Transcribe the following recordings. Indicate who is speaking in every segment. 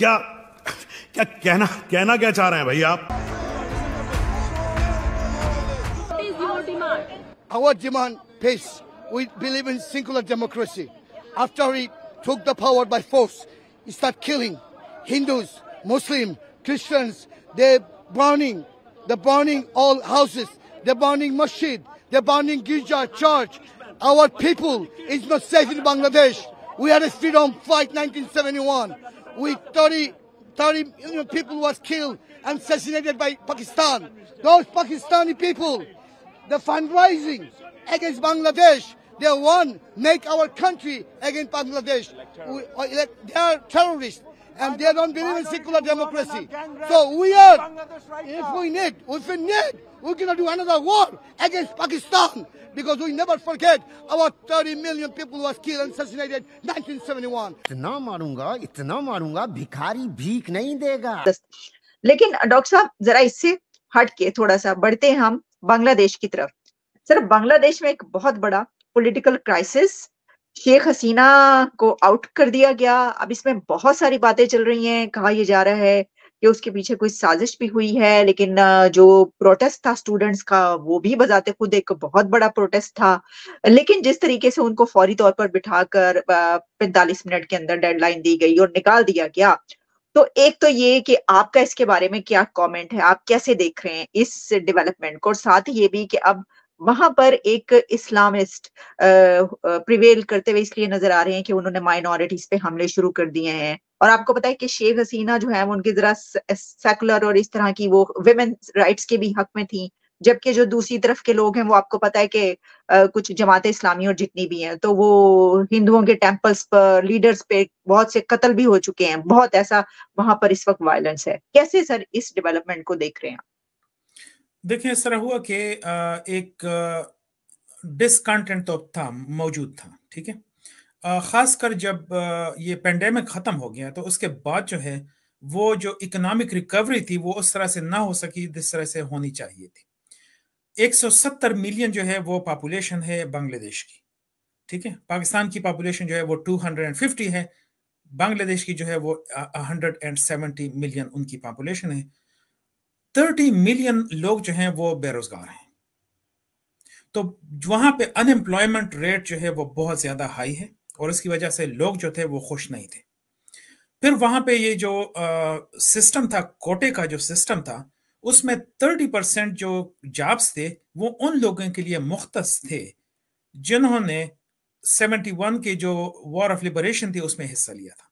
Speaker 1: क्या क्या कहना क्या चाह रहे हैं भाई आप?
Speaker 2: Our demand peace. We believe in singular democracy. After he took the power by force, he started killing Hindus, Muslims, Christians. They're burning all houses. They're burning masjid. They're burning Girja church. Our people is not safe in Bangladesh. We had a freedom fight 1971. We 30 million people was killed and assassinated by Pakistan. Those Pakistani people, the fundraising against Bangladesh, they want make our country against Bangladesh. They are terrorists and they don't believe in secular democracy. So we are, if we need, we're going to do another war against Pakistan because we never forget our 30 million people was killed and assassinated 1971.
Speaker 3: इतना मारूंगा भिखारी भीख नहीं देगा।
Speaker 4: लेकिन doctor साहब जरा इससे हट के थोड़ा सा बढ़ते हैं हम बांग्लादेश की तरफ। सर, बांग्लादेश में एक बहुत बड़ा पॉलिटिकल क्राइसिस, शेख हसीना को आउट कर दिया गया। अब इसमें बहुत सारी बातें चल रही हैं, कहा यह जा रहा है कि उसके पीछे कोई साजिश भी हुई है, लेकिन जो प्रोटेस्ट था स्टूडेंट्स का वो भी बजाते खुद एक बहुत बड़ा प्रोटेस्ट था। लेकिन जिस तरीके से उनको फौरी तौर पर बिठाकर 45 मिनट के अंदर डेडलाइन दी गई और निकाल दिया गया, तो एक तो ये कि आपका इसके बारे में क्या कमेंट है, आप कैसे देख रहे हैं इस डेवलपमेंट को, और साथ ही ये भी कि अब वहां पर एक इस्लामिस्ट प्रिवेल करते हुए इसलिए नजर आ रहे हैं कि उन्होंने माइनॉरिटीज पे हमले शुरू कर दिए हैं। और आपको पता है कि शेख हसीना जो है वो उनकी जरा सेकुलर और इस तरह की वो विमेन राइट्स के भी हक में थी, जबकि जो दूसरी तरफ के लोग हैं वो आपको पता है कि कुछ जमात इस्लामी और जितनी भी हैं तो वो हिंदुओं के टेम्पल्स पर, लीडर्स पे बहुत से कत्ल भी हो चुके हैं। बहुत ऐसा वहां पर इस वक्त वायलेंस है। कैसे सर इस डेवलपमेंट को देख रहे हैं?
Speaker 5: देखिए, इस तरह हुआ कि एक डिसकंटेंट तो था, मौजूद था, ठीक है। खासकर जब ये पेंडेमिक खत्म हो गया तो उसके बाद जो है वो जो इकोनॉमिक रिकवरी थी वो उस तरह से ना हो सकी जिस तरह से होनी चाहिए थी। 170 मिलियन जो है वो पॉपुलेशन है बांग्लादेश की, ठीक है। पाकिस्तान की पॉपुलेशन जो है वो 250 है, बांग्लादेश की जो है वो 170 मिलियन उनकी पॉपुलेशन है। 30 मिलियन लोग जो हैं वो बेरोजगार हैं, तो वहां पे अनएम्प्लॉयमेंट रेट जो है वो बहुत ज्यादा हाई है और इसकी वजह से लोग जो थे वो खुश नहीं थे। फिर वहां पे ये जो सिस्टम था, कोटे का जो सिस्टम था, उसमें 30% जो जॉब्स थे वो उन लोगों के लिए मुख्तस थे जिन्होंने 71 के जो वॉर ऑफ लिबरेशन थी उसमें हिस्सा लिया था,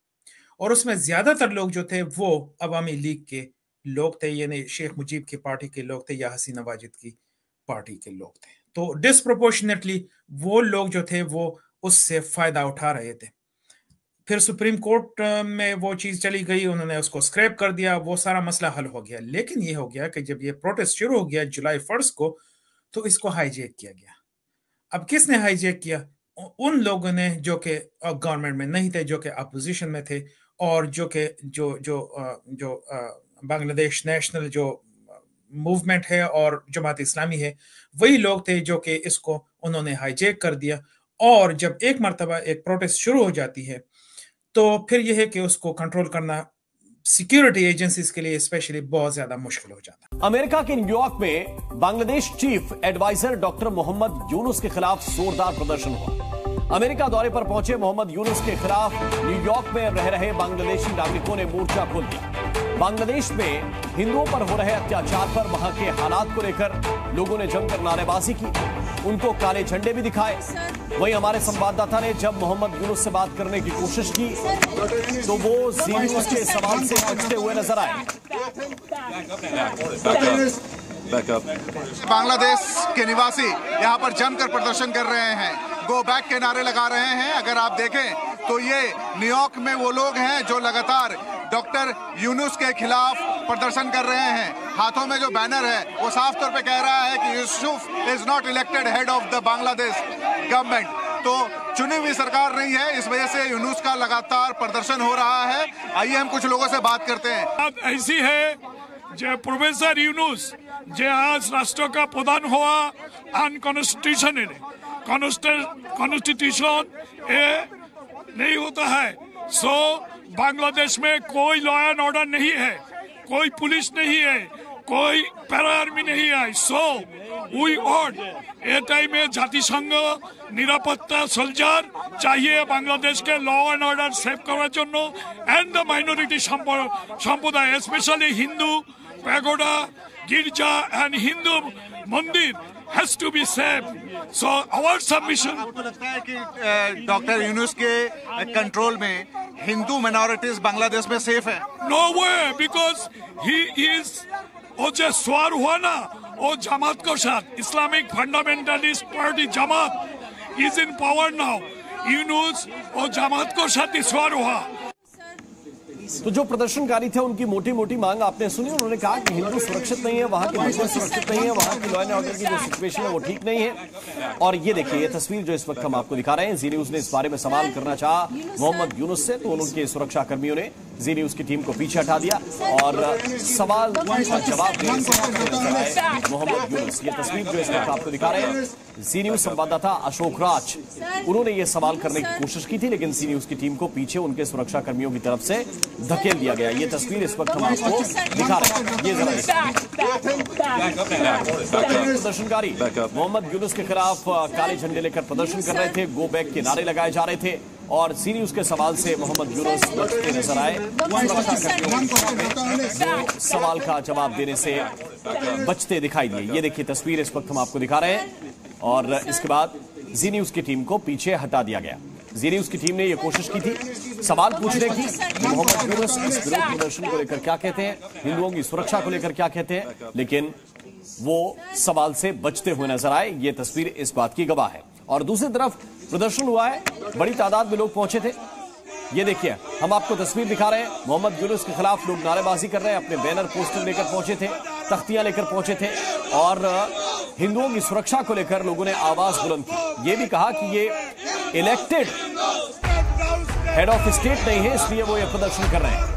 Speaker 5: और उसमें ज्यादातर लोग जो थे वो अवामी लीग के लोग थे, यानी शेख मुजीब की पार्टी के लोग थे या हसीना वाजिद की पार्टी के लोग थे। तो डिस्प्रोपोर्शनेटली वो लोग जो थे वो उससे फायदा उठा रहे थे। फिर सुप्रीम कोर्ट में वो चीज चली गई, उन्होंने उसको स्क्रैप कर दिया, वो सारा मसला हल हो गया। लेकिन ये हो गया कि जब ये प्रोटेस्ट शुरू हो गया जुलाई 1 को, तो इसको हाईजैक किया गया। अब किसने हाईजैक किया? उन लोगों ने जो कि गवर्नमेंट में नहीं थे, जो कि अपोजिशन में थे, और जो कि जो बांग्लादेश नेशनल जो मूवमेंट है और जमात इस्लामी है, वही लोग थे जो कि इसको उन्होंने हाईजैक कर दिया। और जब एक मर्तबा एक प्रोटेस्ट शुरू हो जाती है तो फिर यह है कि उसको कंट्रोल करना सिक्योरिटी एजेंसीज के लिए स्पेशली बहुत ज्यादा मुश्किल हो जाता है।
Speaker 6: अमेरिका के न्यूयॉर्क में Bangladesh chief adviser doctor Mohammad Yunus के खिलाफ जोरदार प्रदर्शन हुआ। अमेरिका दौरे पर पहुंचे मोहम्मद यूनुस के खिलाफ न्यूयॉर्क में रह रहे बांग्लादेशी नागरिकों ने मोर्चा खोल दिया। बांग्लादेश में हिंदुओं पर हो रहे अत्याचार पर वहां के हालात को लेकर लोगों ने जमकर नारेबाजी की, उनको काले झंडे भी दिखाए। वहीं हमारे संवाददाता ने जब मोहम्मद यूनुस से बात करने की कोशिश की तो वो जी न्यूज के सवाल से बचते हुए नजर आए।
Speaker 7: बांग्लादेश के निवासी यहाँ पर जमकर प्रदर्शन कर रहे हैं, गो बैक के नारे लगा रहे हैं। अगर आप देखें तो ये न्यूयॉर्क में वो लोग हैं जो लगातार डॉक्टर यूनुस के खिलाफ प्रदर्शन कर रहे हैं। हाथों में जो बैनर है वो साफ तौर पे कह रहा है कि Yusuf is not elected head of the Bangladesh government. तो चुनी हुई सरकार नहीं है, इस वजह से यूनुस का लगातार प्रदर्शन हो रहा है। आइए हम कुछ लोगों से बात करते हैं।
Speaker 8: बात ऐसी है जो प्रोफेसर यूनुस जो आज राष्ट्र का प्रधान हुआ अनकॉन्स्टिट्यूशनल कॉन्स्टिट्यूशन नहीं होता है, सो बांग्लादेश में कोई लॉ एंड ऑर्डर नहीं है, कोई पुलिस नहीं है, कोई पैरा आर्मी नहीं है। So we want a time में জাতিসংঘ নিরাপত্তা সোলজার चाहिए बांग्लादेश के लॉ एंड ऑर्डर सेव করার জন্য एंड द माइनॉरिटी সম্প্রদায় स्पेशली हिंदू पैगोडा गिरजा and Hindu mandir has to be saved. So our submission.
Speaker 7: आपको लगता है कि डॉक्टर यूनुस के कंट्रोल में हिंदू माइनॉरिटीज बांग्लादेश में सेफ है?
Speaker 8: No way, because he is वो जो स्वार हुआ ना, वो जमात को साथ Islamic fundamentalist party Jamaat is in power now. Yunus और जमात को साथ ही स्वार हुआ।
Speaker 6: तो जो प्रदर्शनकारी थे उनकी मोटी मोटी मांग आपने सुनी। उन्होंने कहा कि हिंदू सुरक्षित नहीं है, वहां के लोग सुरक्षित नहीं है, वहां की लॉ एंड ऑर्डर की जो सिचुएशन है वो ठीक नहीं है। और ये देखिए, ये तस्वीर जो इस वक्त हम आपको दिखा रहे हैं, जी न्यूज ने इस बारे में सवाल करना चाहा मोहम्मद यूनुस से, तो उनके सुरक्षा कर्मियों ने जी न्यूज की टीम को पीछे हटा दिया और सवाल का जवाब देने से मोहम्मद यूनुस। ये तस्वीर जो इस वक्त आपको दिखा रहे हैं, जी न्यूज संवाददाता अशोक राज, उन्होंने ये सवाल करने की कोशिश की थी, लेकिन जी न्यूज की टीम को पीछे उनके सुरक्षा कर्मियों की तरफ से धकेल दिया गया। ये तस्वीर इस वक्त हम आपको दिखा रहे हैं, ये जरा प्रदर्शनकारी मोहम्मद यूनुस के खिलाफ काले झंडे लेकर प्रदर्शन कर रहे थे, गो बैक के नारे लगाए जा रहे थे और सी न्यूज के सवाल से मोहम्मद यूनुस बचते नजर आए। सवाल का जवाब देने से बचते दिखाई दिए। ये देखिए तस्वीर इस वक्त हम आपको दिखा रहे हैं और इसके बाद जी न्यूज की टीम को पीछे हटा दिया गया। जी न्यूज की टीम ने यह कोशिश की थी सवाल पूछने की कि मोहम्मद यूनुस इस विरोध प्रदर्शन को लेकर क्या कहते हैं, हिंदुओं की सुरक्षा को लेकर क्या कहते हैं, लेकिन वो सवाल से बचते हुए नजर आए। ये तस्वीर इस बात की गवाह है। और दूसरी तरफ प्रदर्शन हुआ है, बड़ी तादाद में लोग पहुंचे थे। ये देखिए, हम आपको तस्वीर दिखा रहे हैं, मोहम्मद यूनुस के खिलाफ लोग नारेबाजी कर रहे हैं, अपने बैनर पोस्टर लेकर पहुंचे थे, तख्तियां लेकर पहुंचे थे और हिंदुओं की सुरक्षा को लेकर लोगों ने आवाज बुलंद की। ये भी कहा कि ये इलेक्टेड हेड ऑफ स्टेट नहीं है, इसलिए वो ये प्रदर्शन कर रहे हैं।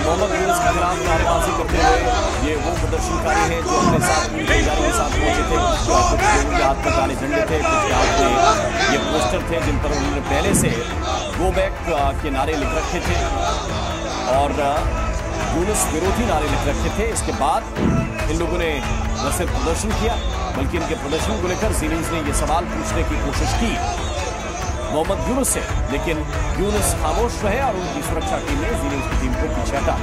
Speaker 6: मोहम्मद यूनुस के खिलाफ नारेबाजी करते हुए ये वो प्रदर्शनकारी हैं जो अपने साथ तैयारी के साथ पहुंचे थे। कुछ के हाथ में काले झंडे थे, कुछ के हाथ में ये पोस्टर थे जिन पर उन्होंने पहले से गो बैक के नारे लिख रखे थे और यूनुस विरोधी नारे लिख रखे थे। इसके बाद इन लोगों ने न सिर्फ प्रदर्शन किया बल्कि इनके प्रदर्शन को लेकर जी न्यूज ने ये सवाल पूछने की कोशिश की मोहम्मद यूनुस से, लेकिन यूनुस खामोश रहे और उनकी सुरक्षा टीम ने जी न्यूज की टीम को पीछे हटा।